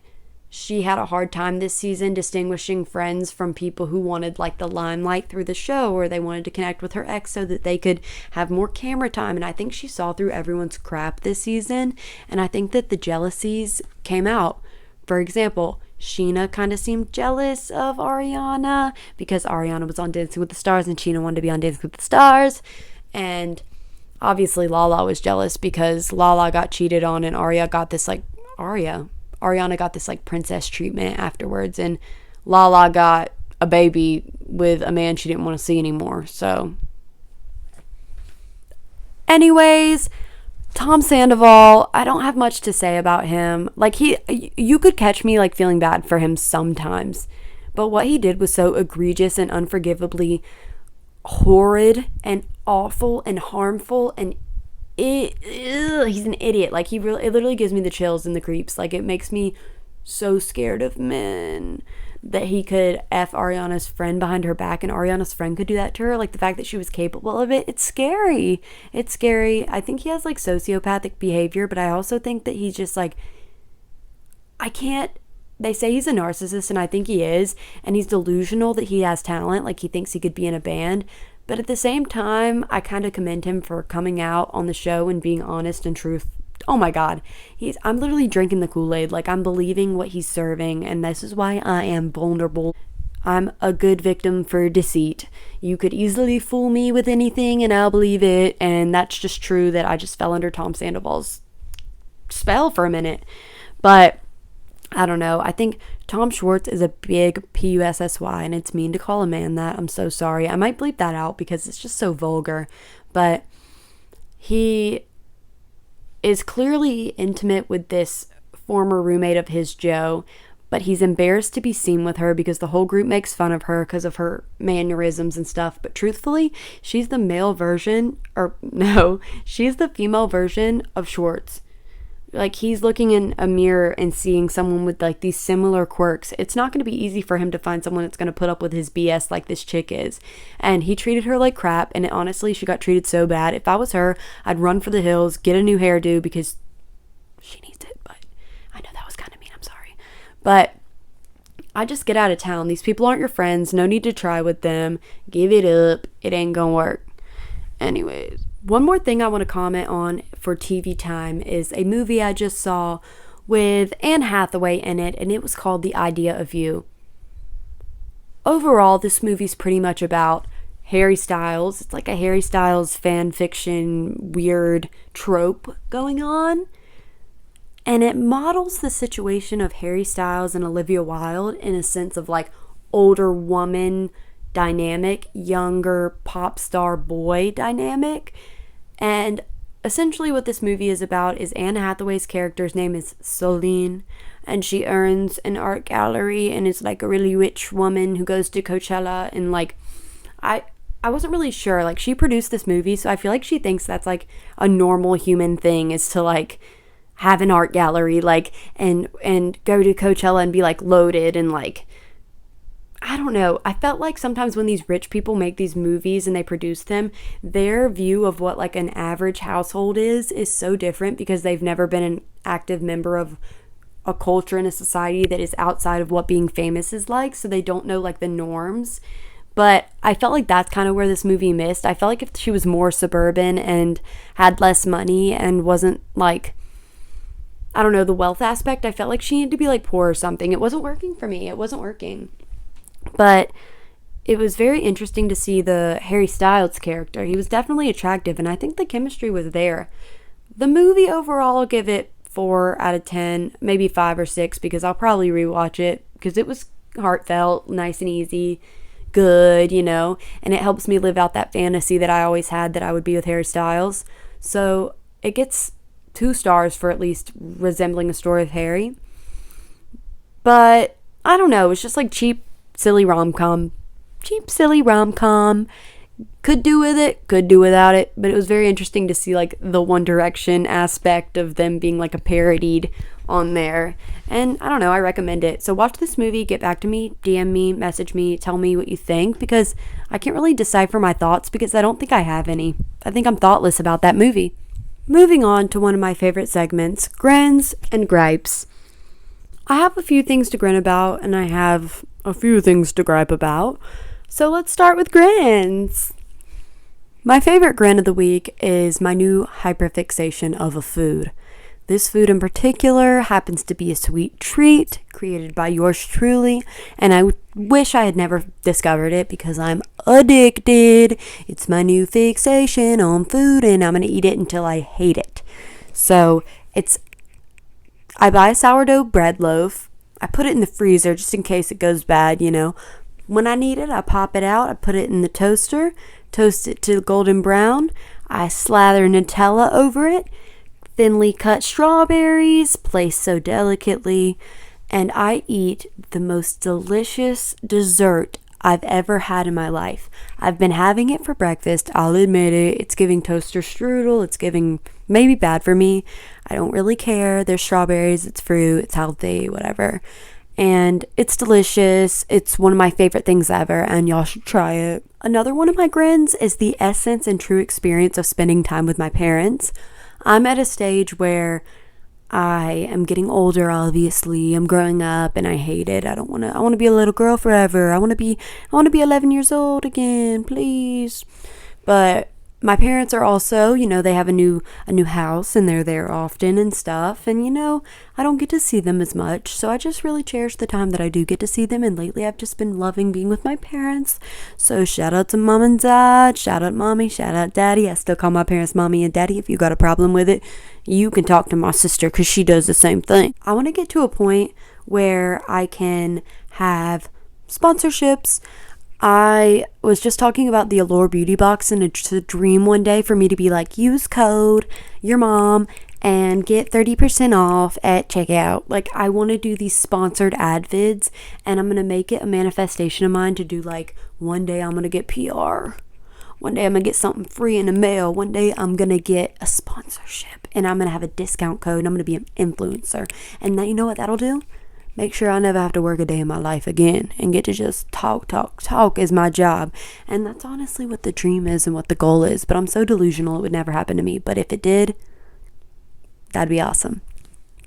she had a hard time this season distinguishing friends from people who wanted like the limelight through the show, or they wanted to connect with her ex so that they could have more camera time. And I think she saw through everyone's crap this season. And I think that the jealousies came out. For example, Sheena kind of seemed jealous of Ariana because Ariana was on Dancing with the Stars and Sheena wanted to be on Dancing with the Stars. And obviously Lala was jealous because Lala got cheated on and Ariana got this like princess treatment afterwards, and Lala got a baby with a man she didn't want to see anymore. So anyways, Tom Sandoval, I don't have much to say about him. Like, you could catch me like feeling bad for him sometimes, but what he did was so egregious and unforgivably horrid and awful and harmful, and he's an idiot. Like, it literally gives me the chills and the creeps. Like, it makes me so scared of men that he could F Ariana's friend behind her back and Ariana's friend could do that to her. Like, the fact that she was capable of it, it's scary. It's scary. I think he has like sociopathic behavior, but I also think that he's just like, they say he's a narcissist, and I think he is, and he's delusional that he has talent. Like, he thinks he could be in a band. But at the same time, I kind of commend him for coming out on the show and being honest and truth. Oh my God. I'm literally drinking the Kool-Aid. Like, I'm believing what he's serving, and this is why I am vulnerable. I'm a good victim for deceit. You could easily fool me with anything and I'll believe it, and that's just true that I just fell under Tom Sandoval's spell for a minute. But I don't know. I think Tom Schwartz is a big P-U-S-S-Y, and it's mean to call a man that. I'm so sorry. I might bleep that out because it's just so vulgar. But he is clearly intimate with this former roommate of his, Joe, but he's embarrassed to be seen with her because the whole group makes fun of her because of her mannerisms and stuff. But truthfully, she's the she's the female version of Schwartz. Like, he's looking in a mirror and seeing someone with like these similar quirks. It's not going to be easy for him to find someone that's going to put up with his BS like this chick is. And he treated her like crap, and honestly, she got treated so bad. If I was her, I'd run for the hills, get a new hairdo because she needs it. But I know that was kind of mean. I'm sorry. But I just get out of town. These people aren't your friends. No need to try with them. Give it up. It ain't gonna work. Anyways, one more thing I want to comment on for TV time is a movie I just saw with Anne Hathaway in it, and it was called The Idea of You. Overall, this movie's pretty much about Harry Styles. It's like a Harry Styles fan fiction weird trope going on. And it models the situation of Harry Styles and Olivia Wilde in a sense of like older woman dynamic, younger pop star boy dynamic. And essentially what this movie is about is Anne Hathaway's character's name is Soline, and she earns an art gallery and is like a really rich woman who goes to Coachella, and like I wasn't really sure, like she produced this movie, so I feel like she thinks that's like a normal human thing is to like have an art gallery, like and go to Coachella and be like loaded and like I don't know. I felt like sometimes when these rich people make these movies and they produce them, their view of what like an average household is so different because they've never been an active member of a culture in a society that is outside of what being famous is like. So they don't know like the norms. But I felt like that's kind of where this movie missed. I felt like if she was more suburban and had less money and wasn't like, I don't know, the wealth aspect, I felt like she needed to be like poor or something. It wasn't working for me. It wasn't working. But it was very interesting to see the Harry Styles character. He was definitely attractive, and I think the chemistry was there. The movie overall, I'll give it 4 out of 10, maybe 5 or 6, because I'll probably rewatch it because it was heartfelt, nice and easy, good, you know, and it helps me live out that fantasy that I always had that I would be with Harry Styles. So it gets 2 stars for at least resembling a story of Harry. But I don't know, it's just like cheap, silly rom-com. Could do with it, could do without it, but it was very interesting to see like the One Direction aspect of them being like a parodied on there. And I don't know, I recommend it. So watch this movie, get back to me, DM me, message me, tell me what you think, because I can't really decipher my thoughts because I don't think I have any. I think I'm thoughtless about that movie. Moving on to one of my favorite segments, grins and gripes. I have a few things to grin about, and I have a few things to gripe about. So let's start with grins. My favorite grin of the week is my new hyperfixation of a food. This food in particular happens to be a sweet treat created by yours truly, and I wish I had never discovered it because I'm addicted. It's my new fixation on food, and I'm going to eat it until I hate it. So I buy a sourdough bread loaf. I put it in the freezer just in case it goes bad, you know. When I need it, I pop it out. I put it in the toaster, toast it to golden brown. I slather Nutella over it, thinly cut strawberries, placed so delicately, and I eat the most delicious dessert I've ever had in my life. I've been having it for breakfast. I'll admit it. It's giving toaster strudel. It's giving maybe bad for me. I don't really care. There's strawberries. It's fruit. It's healthy, whatever. And it's delicious. It's one of my favorite things ever, and y'all should try it. Another one of my grins is the essence and true experience of spending time with my parents. I'm at a stage where I am getting older, obviously. I'm growing up and I hate it. I want to be a little girl forever. I want to be 11 years old again, please. But my parents are also, you know, they have a new house and they're there often and stuff. And, you know, I don't get to see them as much. So I just really cherish the time that I do get to see them. And lately I've just been loving being with my parents. So shout out to mom and dad. Shout out mommy. Shout out daddy. I still call my parents mommy and daddy. If you got a problem with it, you can talk to my sister because she does the same thing. I want to get to a point where I can have sponsorships. I was just talking about the Allure Beauty Box, and it's a dream one day for me to be like, use code your mom and get 30% off at checkout. Like, I want to do these sponsored ad vids, and I'm going to make it a manifestation of mine to do like, one day I'm going to get PR. One day I'm going to get something free in the mail. One day I'm going to get a sponsorship, and I'm going to have a discount code, and I'm going to be an influencer. And now, you know what that'll do? Make sure I never have to work a day in my life again and get to just talk is my job. And that's honestly what the dream is and what the goal is. But I'm so delusional it would never happen to me. But if it did, that'd be awesome.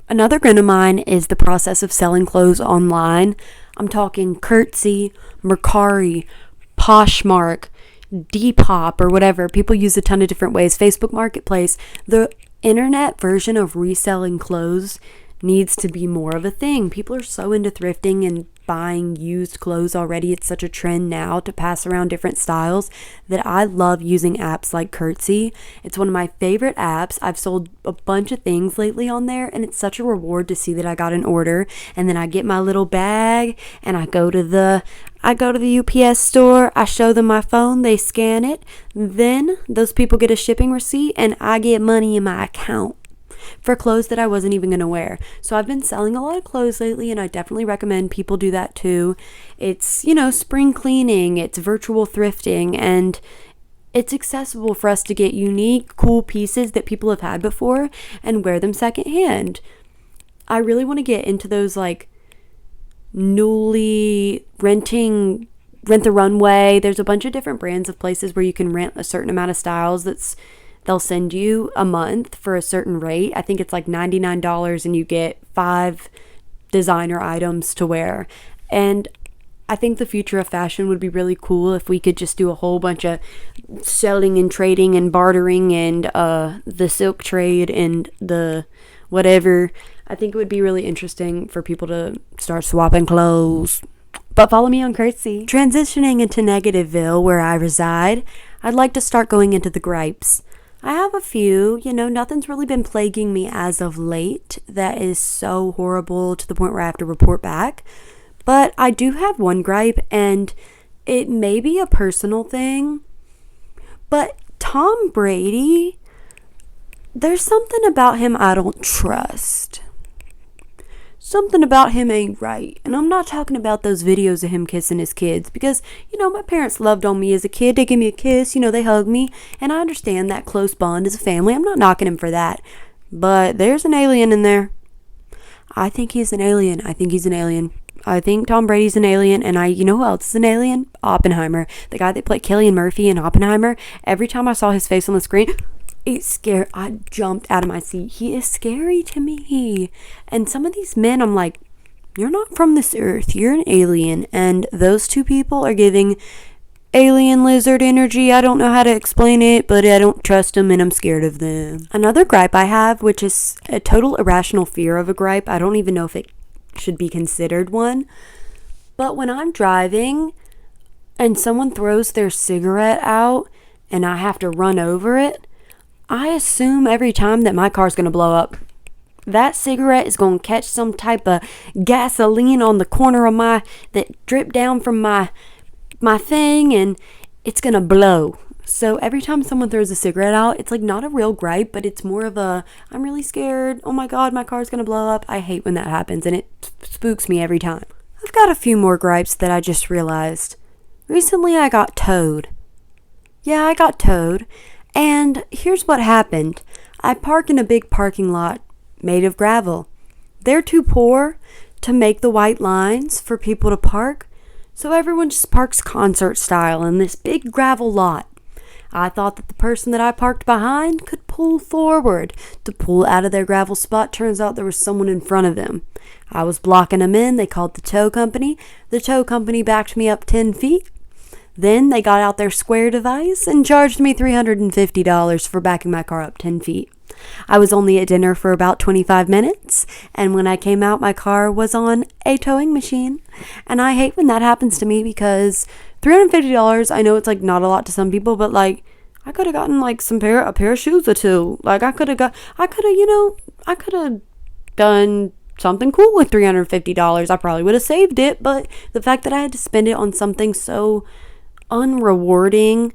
Another grin of mine is the process of selling clothes online. I'm talking Curtsy, Mercari, Poshmark, Depop, or whatever. People use a ton of different ways. Facebook Marketplace. The internet version of reselling clothes needs to be more of a thing. People are so into thrifting and buying used clothes already. It's such a trend now to pass around different styles that I love using apps like Curtsy. It's one of my favorite apps. I've sold a bunch of things lately on there, and it's such a reward to see that I got an order, and then I get my little bag and I go to the UPS store, I show them my phone, they scan it, then those people get a shipping receipt and I get money in my account for clothes that I wasn't even going to wear. So I've been selling a lot of clothes lately, and I definitely recommend people do that too. It's, spring cleaning, it's virtual thrifting, and it's accessible for us to get unique, cool pieces that people have had before and wear them secondhand. I really want to get into those newly rent the runway. There's a bunch of different brands of places where you can rent a certain amount of styles they'll send you a month for a certain rate. I think it's like $99 and you get 5 designer items to wear. And I think the future of fashion would be really cool if we could just do a whole bunch of selling and trading and bartering and the silk trade and the whatever. I think it would be really interesting for people to start swapping clothes. But follow me on Curtsy. Transitioning into Negativeville, where I reside, I'd like to start going into the gripes. I have a few, nothing's really been plaguing me as of late that is so horrible to the point where I have to report back. But I do have one gripe, and it may be a personal thing, but Tom Brady, there's something about him I don't trust. Something about him ain't right. And I'm not talking about those videos of him kissing his kids, because, my parents loved on me as a kid. They give me a kiss, they hug me, and I understand that close bond as a family. I'm not knocking him for that. But there's an alien in there. I think he's an alien. I think Tom Brady's an alien, and you know who else is an alien? Oppenheimer. The guy that played Cillian Murphy in Oppenheimer. Every time I saw his face on the screen, it's scary. I jumped out of my seat. He is scary to me. And some of these men, I'm like, you're not from this earth. You're an alien. And those two people are giving alien lizard energy. I don't know how to explain it, but I don't trust them and I'm scared of them. Another gripe I have, which is a total irrational fear of a gripe. I don't even know if it should be considered one. But when I'm driving and someone throws their cigarette out and I have to run over it, I assume every time that my car's going to blow up. That cigarette is going to catch some type of gasoline on the corner of that dripped down from my thing, and it's going to blow. So every time someone throws a cigarette out, it's not a real gripe, but it's more of a, I'm really scared. Oh my God, my car's going to blow up. I hate when that happens, and it spooks me every time. I've got a few more gripes that I just realized. Recently I got towed. Yeah, I got towed. And here's what happened. I park in a big parking lot made of gravel. They're too poor to make the white lines for people to park, so everyone just parks concert style in this big gravel lot. I thought that the person that I parked behind could pull forward to pull out of their gravel spot. Turns out there was someone in front of them. I was blocking them in. They called the tow company. The tow company backed me up 10 feet. Then they got out their Square device and charged me $350 for backing my car up 10 feet. I was only at dinner for about 25 minutes, and when I came out, my car was on a towing machine. And I hate when that happens to me, because $350, I know it's not a lot to some people, but I could have gotten a pair of shoes or two. I could have done something cool with $350. I probably would have saved it, but the fact that I had to spend it on something so unrewarding,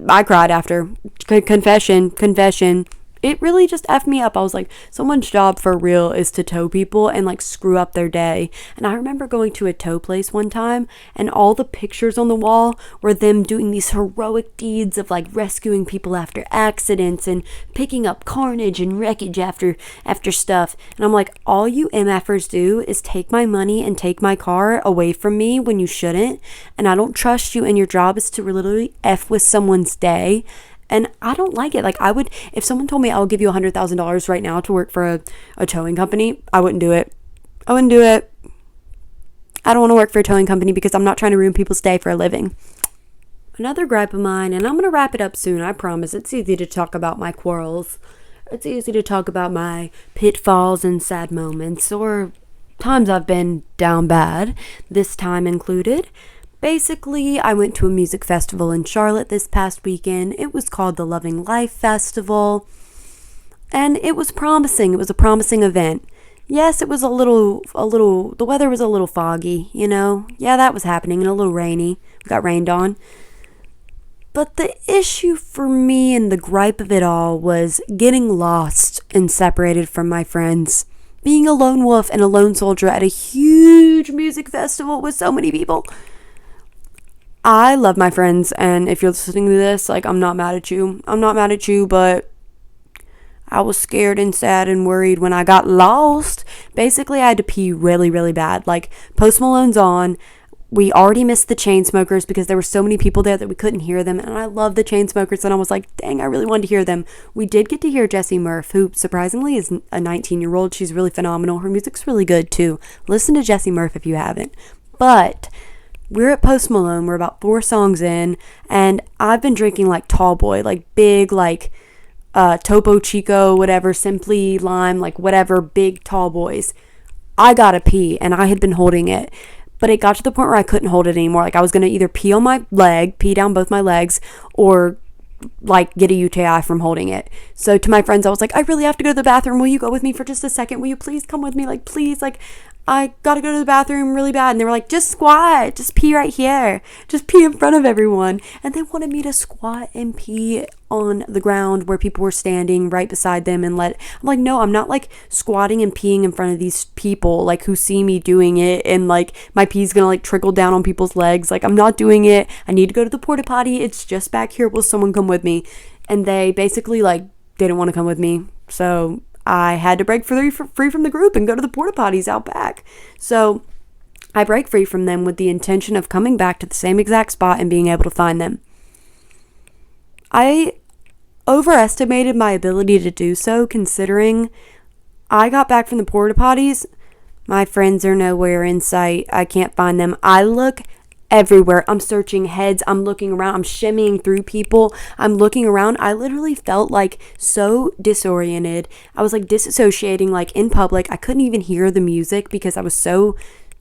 I cried after. Confession. It really just effed me up. I was like, someone's job for real is to tow people and screw up their day. And I remember going to a tow place one time, and all the pictures on the wall were them doing these heroic deeds of rescuing people after accidents and picking up carnage and wreckage after stuff. And I'm like, all you MFers do is take my money and take my car away from me when you shouldn't. And I don't trust you, and your job is to literally F with someone's day. And I don't like it. I would, if someone told me I'll give you $100,000 right now to work for a towing company, I wouldn't do it. I don't want to work for a towing company because I'm not trying to ruin people's day for a living. Another gripe of mine, and I'm going to wrap it up soon, I promise. It's easy to talk about my quarrels. It's easy to talk about my pitfalls and sad moments, or times I've been down bad, this time included. Basically, I went to a music festival in Charlotte this past weekend. It was called the Loving Life Festival, and it was promising. It was a promising event. Yes, it was the weather was a little foggy, you know. Yeah, that was happening, and a little rainy. We got rained on. But the issue for me and the gripe of it all was getting lost and separated from my friends. Being a lone wolf and a lone soldier at a huge music festival with so many people. I love my friends, and if you're listening to this, like, I'm not mad at you. I'm not mad at you, but I was scared and sad and worried when I got lost. Basically, I had to pee really, really bad. Like, Post Malone's on. We already missed the Chainsmokers because there were so many people there that we couldn't hear them. And I love the Chainsmokers. And I was like, dang, I really wanted to hear them. We did get to hear Jessie Murph, who surprisingly is a 19-year-old. She's really phenomenal. Her music's really good too. Listen to Jessie Murph if you haven't. But we're at Post Malone. We're about 4 songs in. And I've been drinking like Tall Boy, like big, like Topo Chico, whatever, Simply Lime, like whatever, big Tall Boys. I gotta pee, and I had been holding it. But it got to the point where I couldn't hold it anymore. Like, I was going to either pee on my leg, pee down both my legs, or, like, get a UTI from holding it. So to my friends, I was like, I really have to go to the bathroom. Will you go with me for just a second? Will you please come with me? Like, please, like, I got to go to the bathroom really bad. And they were like, just squat. Just pee right here. Just pee in front of everyone. And they wanted me to squat and pee on the ground where people were standing right beside them I'm like, no, I'm not like squatting and peeing in front of these people like who see me doing it and like my pee's gonna like trickle down on people's legs. Like, I'm not doing it. I need to go to the porta potty. It's just back here. Will someone come with me? And they basically like didn't want to come with me. So I had to break free from the group and go to the porta potties out back. So I break free from them with the intention of coming back to the same exact spot and being able to find them. I overestimated my ability to do so, considering I got back from the porta potties. My friends are nowhere in sight. I can't find them. I look everywhere. I'm searching heads. I'm looking around. I'm shimmying through people. I'm looking around. I literally felt like so disoriented. I was like disassociating, like in public. I couldn't even hear the music because I was so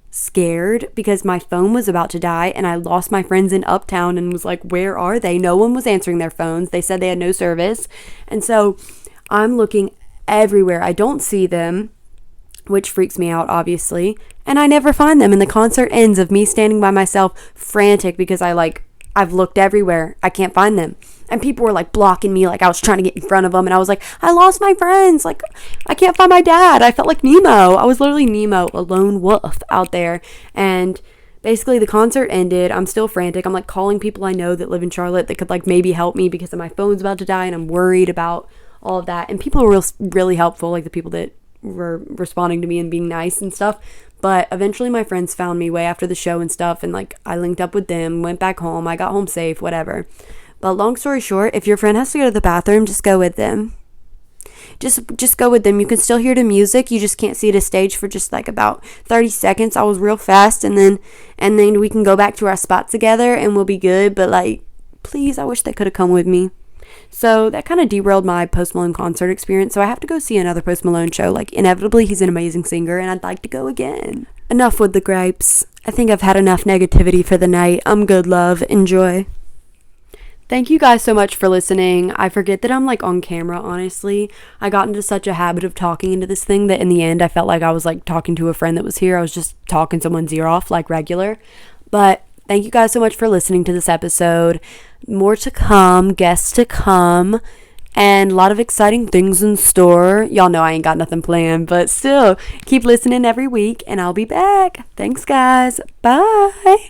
scared because my phone was about to die, and I lost my friends in Uptown and was like, where are they? No one was answering their phones. They said they had no service. And so I'm looking everywhere. I don't see them, which freaks me out, obviously. And I never find them. And the concert ends of me standing by myself, frantic because I've looked everywhere. I can't find them. And people were like blocking me, like I was trying to get in front of them. And I was like, I lost my friends. Like, I can't find my dad. I felt like Nemo. I was literally Nemo, a lone wolf out there. And basically the concert ended. I'm still frantic. I'm like calling people I know that live in Charlotte that could like maybe help me because my phone's about to die and I'm worried about all of that. And people were really helpful, like the people that were responding to me and being nice and stuff. But eventually my friends found me way after the show and stuff, and like I linked up with them, went back home, I got home safe, whatever. But long story short, if your friend has to go to the bathroom, just go with them. Just go with them. You can still hear the music, you just can't see the stage for just like about 30 seconds. I was real fast, and then we can go back to our spot together and we'll be good. But like, please, I wish they could have come with me. So that kind of derailed my Post Malone concert experience. So I have to go see another Post Malone show. Like, inevitably, he's an amazing singer, and I'd like to go again. Enough with the gripes. I think I've had enough negativity for the night. I'm good, love. Enjoy. Thank you guys so much for listening. I forget that I'm like on camera, honestly. I got into such a habit of talking into this thing that in the end I felt like I was like talking to a friend that was here. I was just talking someone's ear off like regular. But thank you guys so much for listening to this episode. More to come, guests to come, and a lot of exciting things in store. Y'all know I ain't got nothing planned, but still, keep listening every week, and I'll be back. Thanks, guys. Bye.